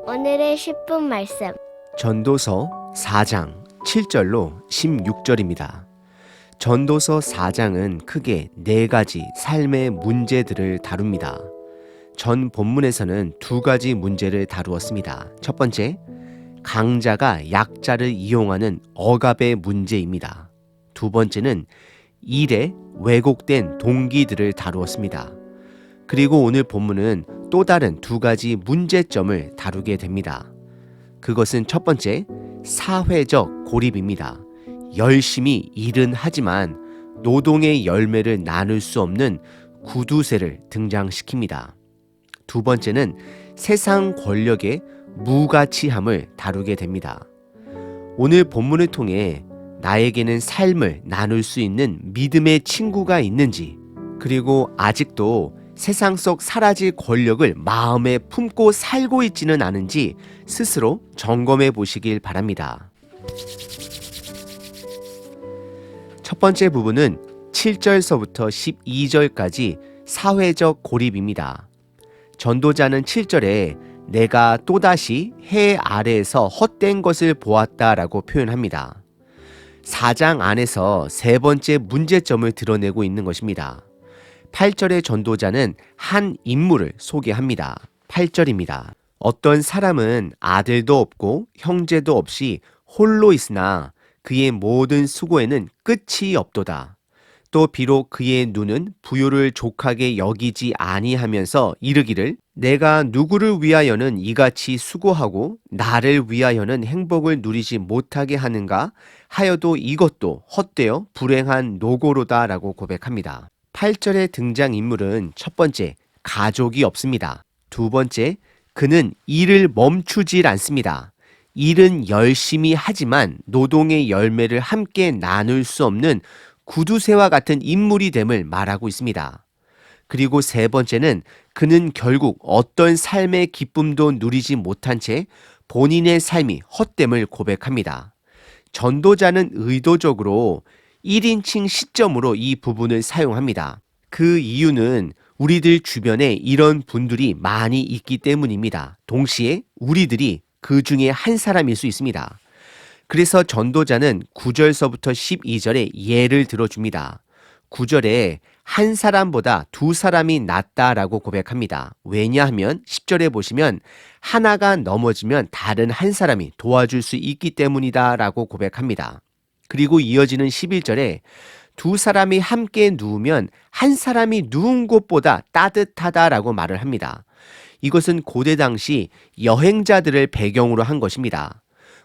오늘의 10분 말씀. 전도서 4장 7절로 16절입니다. 전도서 4장은 크게 4가지 삶의 문제들을 다룹니다. 전 본문에서는 2가지 문제를 다루었습니다. 첫 번째, 강자가 약자를 이용하는 억압의 문제입니다. 두 번째는 일에 왜곡된 동기들을 다루었습니다. 그리고 오늘 본문은 또 다른 2가지 문제점을 다루게 됩니다. 그것은 첫 번째, 사회적 고립입니다. 열심히 일은 하지만 노동의 열매를 나눌 수 없는 구두쇠를 등장시킵니다. 두 번째는 세상 권력의 무가치함을 다루게 됩니다. 오늘 본문을 통해 나에게는 삶을 나눌 수 있는 믿음의 친구가 있는지, 그리고 아직도 세상 속 사라질 권력을 마음에 품고 살고 있지는 않은지 스스로 점검해 보시길 바랍니다. 첫 번째 부분은 7절서부터 12절까지 사회적 고립입니다. 전도자는 7절에 내가 또다시 해 아래에서 헛된 것을 보았다라고 표현합니다. 4장 안에서 세 번째 문제점을 드러내고 있는 것입니다. 8절의 전도자는 한 인물을 소개합니다. 8절입니다. 어떤 사람은 아들도 없고 형제도 없이 홀로 있으나 그의 모든 수고에는 끝이 없도다. 또 비록 그의 눈은 부요를 족하게 여기지 아니하면서 이르기를 내가 누구를 위하여는 이같이 수고하고 나를 위하여는 행복을 누리지 못하게 하는가 하여도 이것도 헛되어 불행한 노고로다 라고 고백합니다. 8절의 등장인물은 첫 번째, 가족이 없습니다. 두 번째, 그는 일을 멈추질 않습니다. 일은 열심히 하지만 노동의 열매를 함께 나눌 수 없는 구두쇠와 같은 인물이 됨을 말하고 있습니다. 그리고 세 번째는 그는 결국 어떤 삶의 기쁨도 누리지 못한 채 본인의 삶이 헛됨을 고백합니다. 전도자는 의도적으로 1인칭 시점으로 이 부분을 사용합니다. 그 이유는 우리들 주변에 이런 분들이 많이 있기 때문입니다. 동시에 우리들이 그 중에 한 사람일 수 있습니다. 그래서 전도자는 9절서부터 12절에 예를 들어줍니다. 9절에 한 사람보다 2사람이 낫다라고 고백합니다. 왜냐하면 10절에 보시면 하나가 넘어지면 다른 한 사람이 도와줄 수 있기 때문이다 라고 고백합니다. 그리고 이어지는 11절에 2사람이 함께 누우면 한 사람이 누운 곳보다 따뜻하다라고 말을 합니다. 이것은 고대 당시 여행자들을 배경으로 한 것입니다.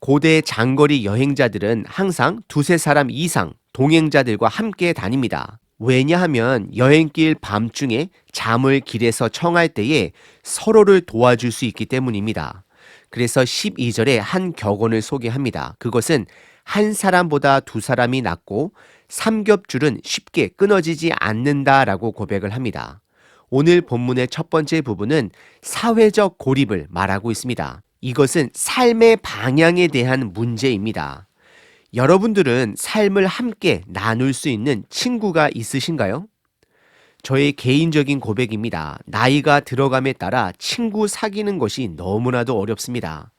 고대 장거리 여행자들은 항상 2-3사람 이상 동행자들과 함께 다닙니다. 왜냐하면 여행길 밤중에 잠을 길에서 청할 때에 서로를 도와줄 수 있기 때문입니다. 그래서 12절에 한 격언을 소개합니다. 그것은 한 사람보다 2사람이 낫고 삼겹줄은 쉽게 끊어지지 않는다라고 고백을 합니다. 오늘 본문의 첫 번째 부분은 사회적 고립을 말하고 있습니다. 이것은 삶의 방향에 대한 문제입니다. 여러분들은 삶을 함께 나눌 수 있는 친구가 있으신가요? 저의 개인적인 고백입니다. 나이가 들어감에 따라 친구 사귀는 것이 너무나도 어렵습니다.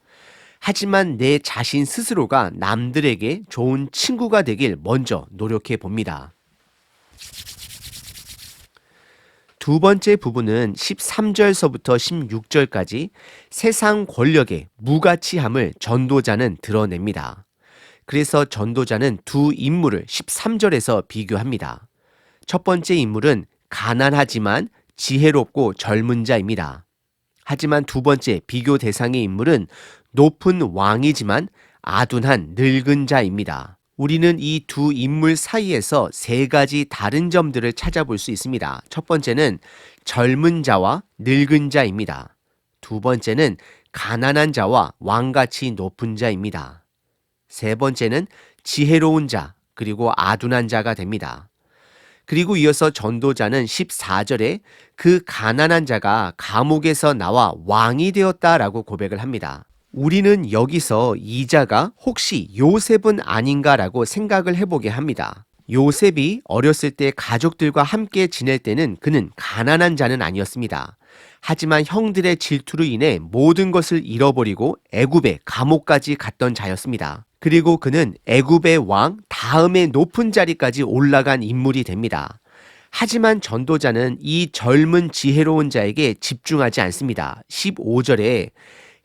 하지만 내 자신 스스로가 남들에게 좋은 친구가 되길 먼저 노력해 봅니다. 두 번째 부분은 13절서부터 16절까지 세상 권력의 무가치함을 전도자는 드러냅니다. 그래서 전도자는 2 인물을 13절에서 비교합니다. 첫 번째 인물은 가난하지만 지혜롭고 젊은 자입니다. 하지만 두 번째 비교 대상의 인물은 높은 왕이지만 아둔한 늙은 자입니다. 우리는 이 2 인물 사이에서 3가지 다른 점들을 찾아볼 수 있습니다. 첫 번째는 젊은 자와 늙은 자입니다. 두 번째는 가난한 자와 왕같이 높은 자입니다. 세 번째는 지혜로운 자, 그리고 아둔한 자가 됩니다. 그리고 이어서 전도자는 14절에 그 가난한 자가 감옥에서 나와 왕이 되었다라고 고백을 합니다. 우리는 여기서 이 자가 혹시 요셉은 아닌가라고 생각을 해보게 합니다. 요셉이 어렸을 때 가족들과 함께 지낼 때는 그는 가난한 자는 아니었습니다. 하지만 형들의 질투로 인해 모든 것을 잃어버리고 애굽의 감옥까지 갔던 자였습니다. 그리고 그는 애굽의 왕 다음의 높은 자리까지 올라간 인물이 됩니다. 하지만 전도자는 이 젊은 지혜로운 자에게 집중하지 않습니다. 15절에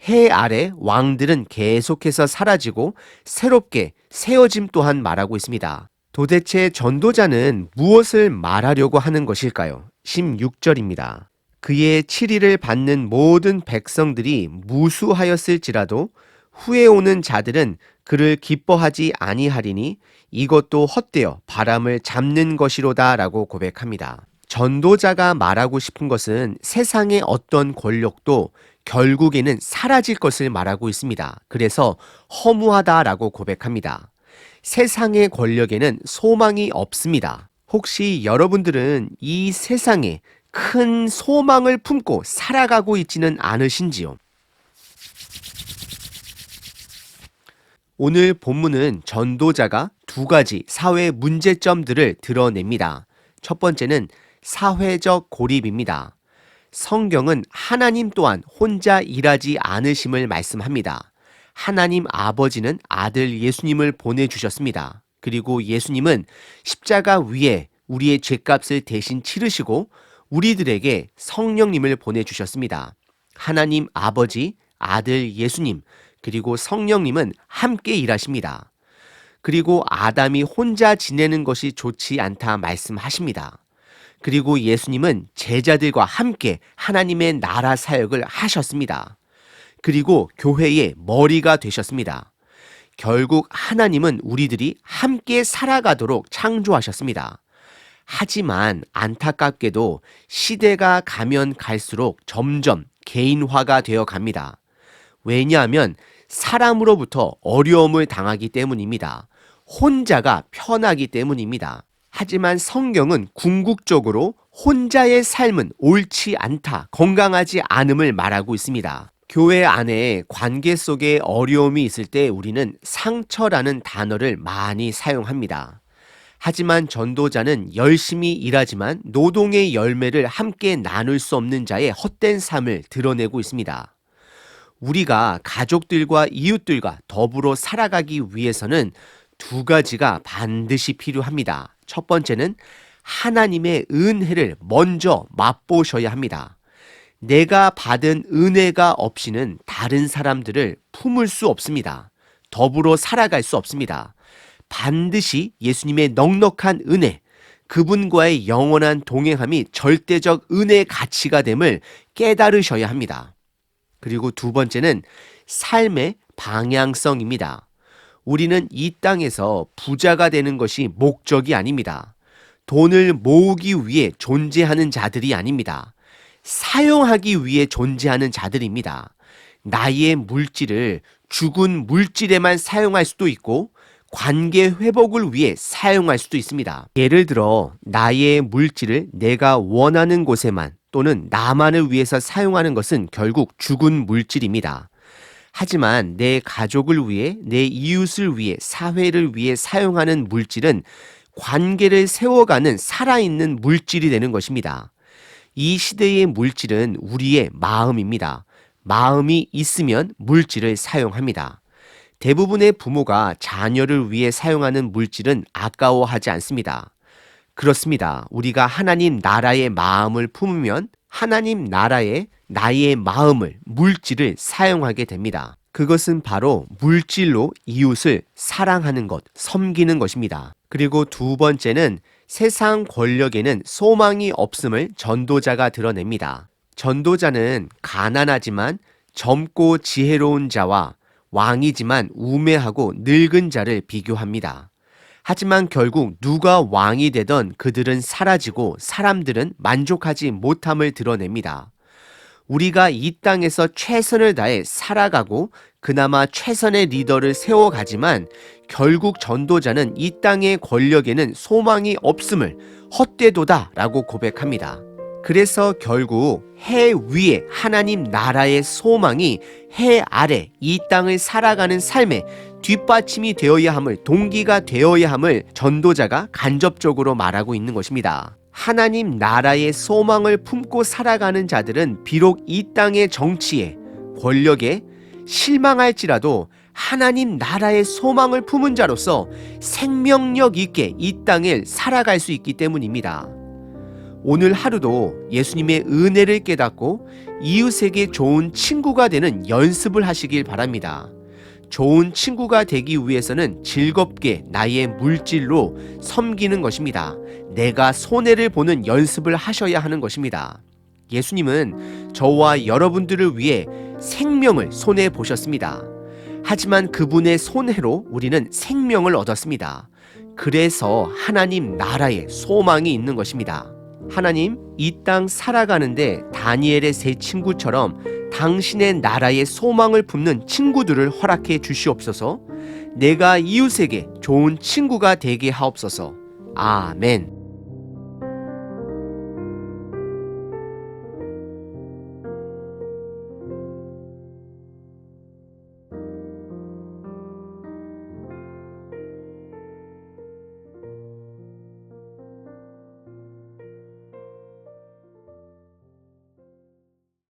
해 아래 왕들은 계속해서 사라지고 새롭게 세워짐 또한 말하고 있습니다. 도대체 전도자는 무엇을 말하려고 하는 것일까요? 16절입니다. 그의 치리를 받는 모든 백성들이 무수하였을지라도 후에 오는 자들은 그를 기뻐하지 아니하리니 이것도 헛되어 바람을 잡는 것이로다 라고 고백합니다. 전도자가 말하고 싶은 것은 세상의 어떤 권력도 결국에는 사라질 것을 말하고 있습니다. 그래서 허무하다라고 고백합니다. 세상의 권력에는 소망이 없습니다. 혹시 여러분들은 이 세상에 큰 소망을 품고 살아가고 있지는 않으신지요? 오늘 본문은 전도자가 두 가지 사회 문제점들을 드러냅니다. 첫 번째는 사회적 고립입니다. 성경은 하나님 또한 혼자 일하지 않으심을 말씀합니다. 하나님 아버지는 아들 예수님을 보내주셨습니다. 그리고 예수님은 십자가 위에 우리의 죄값을 대신 치르시고 우리들에게 성령님을 보내주셨습니다. 하나님 아버지, 아들 예수님, 그리고 성령님은 함께 일하십니다. 그리고 아담이 혼자 지내는 것이 좋지 않다 말씀하십니다. 그리고 예수님은 제자들과 함께 하나님의 나라 사역을 하셨습니다. 그리고 교회의 머리가 되셨습니다. 결국 하나님은 우리들이 함께 살아가도록 창조하셨습니다. 하지만 안타깝게도 시대가 가면 갈수록 점점 개인화가 되어 갑니다. 왜냐하면 사람으로부터 어려움을 당하기 때문입니다. 혼자가 편하기 때문입니다. 하지만 성경은 궁극적으로 혼자의 삶은 옳지 않다, 건강하지 않음을 말하고 있습니다. 교회 안에 관계 속에 어려움이 있을 때 우리는 상처라는 단어를 많이 사용합니다. 하지만 전도자는 열심히 일하지만 노동의 열매를 함께 나눌 수 없는 자의 헛된 삶을 드러내고 있습니다. 우리가 가족들과 이웃들과 더불어 살아가기 위해서는 두 가지가 반드시 필요합니다. 첫 번째는 하나님의 은혜를 먼저 맛보셔야 합니다. 내가 받은 은혜가 없이는 다른 사람들을 품을 수 없습니다. 더불어 살아갈 수 없습니다. 반드시 예수님의 넉넉한 은혜, 그분과의 영원한 동행함이 절대적 은혜의 가치가 됨을 깨달으셔야 합니다. 그리고 두 번째는 삶의 방향성입니다. 우리는 이 땅에서 부자가 되는 것이 목적이 아닙니다. 돈을 모으기 위해 존재하는 자들이 아닙니다. 사용하기 위해 존재하는 자들입니다. 나의 물질을 죽은 물질에만 사용할 수도 있고 관계 회복을 위해 사용할 수도 있습니다. 예를 들어 나의 물질을 내가 원하는 곳에만 또는 나만을 위해서 사용하는 것은 결국 죽은 물질입니다. 하지만 내 가족을 위해, 내 이웃을 위해, 사회를 위해 사용하는 물질은 관계를 세워가는 살아있는 물질이 되는 것입니다. 이 시대의 물질은 우리의 마음입니다. 마음이 있으면 물질을 사용합니다. 대부분의 부모가 자녀를 위해 사용하는 물질은 아까워하지 않습니다. 그렇습니다. 우리가 하나님 나라의 마음을 품으면 하나님 나라의 나의 마음을, 물질을 사용하게 됩니다. 그것은 바로 물질로 이웃을 사랑하는 것, 섬기는 것입니다. 그리고 두 번째는 세상 권력에는 소망이 없음을 전도자가 드러냅니다. 전도자는 가난하지만 젊고 지혜로운 자와 왕이지만 우매하고 늙은 자를 비교합니다. 하지만 결국 누가 왕이 되던 그들은 사라지고 사람들은 만족하지 못함을 드러냅니다. 우리가 이 땅에서 최선을 다해 살아가고 그나마 최선의 리더를 세워가지만 결국 전도자는 이 땅의 권력에는 소망이 없음을 헛되도다라고 고백합니다. 그래서 결국 해 위에 하나님 나라의 소망이 해 아래 이 땅을 살아가는 삶에 뒷받침이 되어야 함을, 동기가 되어야 함을 전도자가 간접적으로 말하고 있는 것입니다. 하나님 나라의 소망을 품고 살아가는 자들은 비록 이 땅의 정치에, 권력에 실망할지라도 하나님 나라의 소망을 품은 자로서 생명력 있게 이 땅을 살아갈 수 있기 때문입니다. 오늘 하루도 예수님의 은혜를 깨닫고 이웃에게 좋은 친구가 되는 연습을 하시길 바랍니다. 좋은 친구가 되기 위해서는 즐겁게 나의 물질로 섬기는 것입니다. 내가 손해를 보는 연습을 하셔야 하는 것입니다. 예수님은 저와 여러분들을 위해 생명을 손해 보셨습니다. 하지만 그분의 손해로 우리는 생명을 얻었습니다. 그래서 하나님 나라에 소망이 있는 것입니다. 하나님, 이 땅 살아가는데 다니엘의 세 친구처럼 당신의 나라의 소망을 품는 친구들을 허락해 주시옵소서. 내가 이웃에게 좋은 친구가 되게 하옵소서. 아멘.